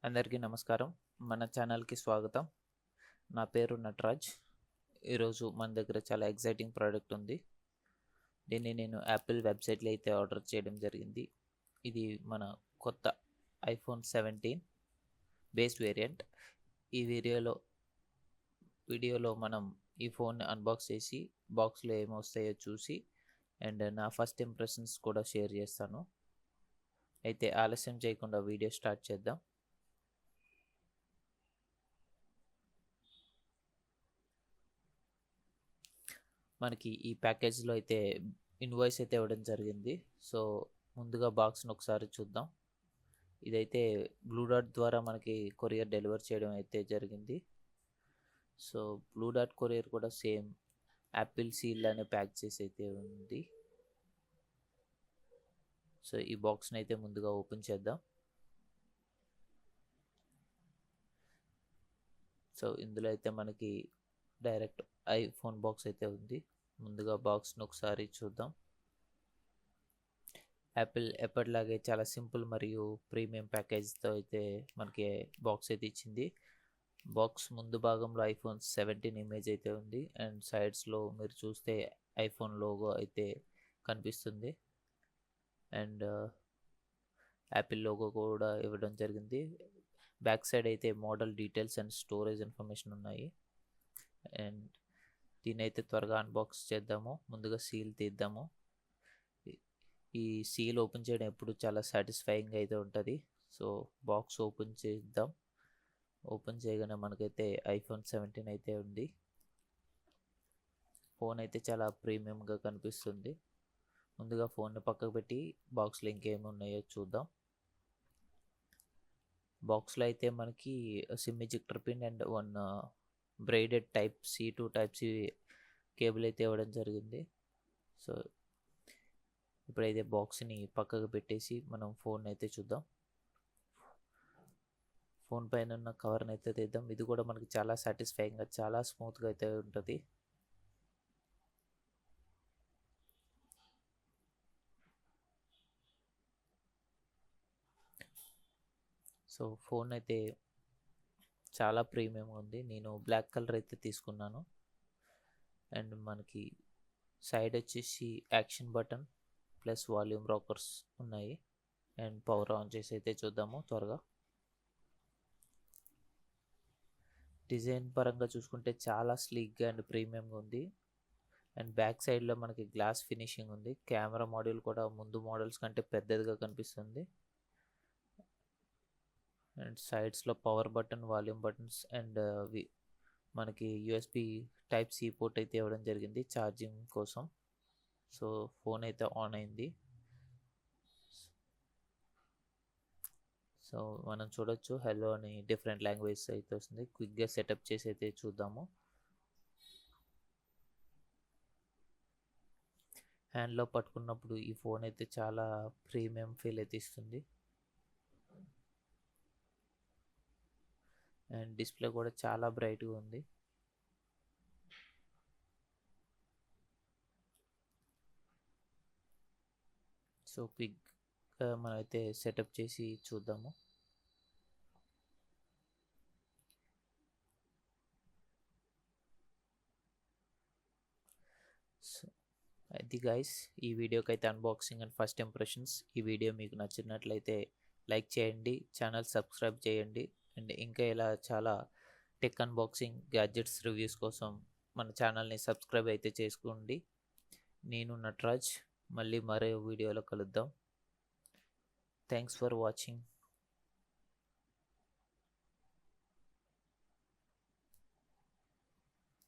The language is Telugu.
అందరికీ నమస్కారం. మన ఛానల్‌కి స్వాగతం. నా పేరు నటరాజ్. ఈరోజు మన దగ్గర చాలా ఎక్సైటింగ్ ప్రోడక్ట్ ఉంది. దీన్ని నేను యాపిల్ వెబ్‌సైట్‌లో అయితే ఆర్డర్ చేయడం జరిగింది. ఇది మన కొత్త ఐఫోన్ 17 బేస్ వేరియంట్. ఈ వీడియోలో మనం ఈ ఫోన్‌ని అన్బాక్స్ చేసి బాక్స్‌లో ఏమొస్తాయో చూసి అండ్ నా ఫస్ట్ ఇంప్రెషన్స్ కూడా షేర్ చేస్తాను. అయితే ఆలస్యం చేయకుండా వీడియో స్టార్ట్ చేద్దాం. మనకి ఈ ప్యాకేజ్లో అయితే ఇన్వాయిస్ అయితే ఇవ్వడం జరిగింది. సో ముందుగా బాక్స్ని ఒకసారి చూద్దాం. ఇదైతే బ్లూ డార్ట్ ద్వారా మనకి కొరియర్ డెలివర్ చేయడం అయితే జరిగింది. సో బ్లూ డార్ట్ కొరియర్ కూడా సేమ్ యాపిల్ సీల్ అనే ప్యాక్ చేసి అయితే ఉంది. సో ఈ బాక్స్ని అయితే ముందుగా ఓపెన్ చేద్దాం. సో ఇందులో అయితే మనకి డైరెక్ట్ ఐఫోన్ బాక్స్ అయితే ఉంది. ముందుగా బాక్స్ని ఒకసారి చూద్దాం. యాపిల్ ఎప్పటిలాగే చాలా సింపుల్ మరియు ప్రీమియం ప్యాకేజ్తో అయితే మనకి బాక్స్ అయితే ఇచ్చింది. బాక్స్ ముందు భాగంలో ఐఫోన్ 17 ఇమేజ్ అయితే ఉంది అండ్ సైడ్స్లో మీరు చూస్తే ఐఫోన్ లోగో అయితే కనిపిస్తుంది అండ్ యాపిల్ లోగో కూడా ఇవ్వడం జరిగింది. బ్యాక్ సైడ్ అయితే model details and storage information ఉన్నాయి. అండ్ దీని అయితే త్వరగా అన్బాక్స్ చేద్దాము. ముందుగా సీల్ తీద్దాము. ఈ సీల్ ఓపెన్ చేయడం ఎప్పుడు చాలా సాటిస్ఫైయింగ్ అయితే ఉంటుంది. సో బాక్స్ ఓపెన్ చేద్దాం. ఓపెన్ చేయగానే మనకైతే ఐఫోన్ 17 అయితే ఉంది. ఫోన్ అయితే చాలా ప్రీమియంగా కనిపిస్తుంది. ముందుగా ఫోన్ని పక్కకు పెట్టి బాక్స్లో ఇంకేమి ఉన్నాయో చూద్దాం. బాక్స్లో అయితే మనకి SIM ejector pin and one braided type C to type C cable అయితే ఇవ్వడం జరిగింది. సో ఇప్పుడైతే బాక్స్ని పక్కకు పెట్టేసి మనం ఫోన్ అయితే చూద్దాం. ఫోన్ పైన ఉన్న కవర్ని అయితే తీద్దాం. ఇది కూడా మనకి చాలా సాటిస్ఫైయింగ్గా చాలా స్మూత్గా అయితే ఉంటుంది. సో ఫోన్ అయితే చాలా ప్రీమియం ఉంది. నేను బ్లాక్ కలర్ అయితే తీసుకున్నాను. అండ్ మనకి సైడ్ వచ్చేసి action button plus volume rockers ఉన్నాయి. అండ్ పవర్ ఆన్ చేసి అయితే చూద్దాము త్వరగా. డిజైన్ పరంగా చూసుకుంటే చాలా స్లీక్గా అండ్ ప్రీమియంగా ఉంది. అండ్ బ్యాక్ సైడ్లో మనకి గ్లాస్ ఫినిషింగ్ ఉంది. కెమెరా మాడ్యూల్ కూడా ముందు మోడల్స్ కంటే పెద్దదిగా కనిపిస్తుంది. అండ్ సైడ్స్లో power button, volume buttons and మనకి యూఎస్బి టైప్ సి పోర్ట్ అయితే ఇవ్వడం జరిగింది ఛార్జింగ్ కోసం. సో ఫోన్ అయితే ఆన్ అయింది. సో మనం చూడొచ్చు హెలో అని డిఫరెంట్ లాంగ్వేజ్ అయితే వస్తుంది. క్విక్గా సెటప్ చేసి అయితే చూద్దాము. హ్యాండ్లో పట్టుకున్నప్పుడు ఈ ఫోన్ అయితే చాలా ప్రీమియం ఫీల్ అయితే ఇస్తుంది. అండ్ డిస్ప్లే కూడా చాలా బ్రైట్గా ఉంది. సో క్విక్గా మనమైతే సెటప్ చేసి చూద్దాము. సో అది గైస్, ఈ వీడియోకి అయితే అన్బాక్సింగ్ అండ్ ఫస్ట్ ఇంప్రెషన్స్. ఈ వీడియో మీకు నచ్చినట్లయితే లైక్ చేయండి, ఛానల్ సబ్స్క్రైబ్ చేయండి. అండ్ ఇంకా ఇలా చాలా టెక్ అన్బాక్సింగ్ గ్యాడ్జెట్స్ రివ్యూస్ కోసం మన ఛానల్ని సబ్స్క్రైబ్ అయితే చేసుకోండి. నేను నటరాజ్. మళ్ళీ మరో వీడియోలో కలుద్దాం. Thanks for watching.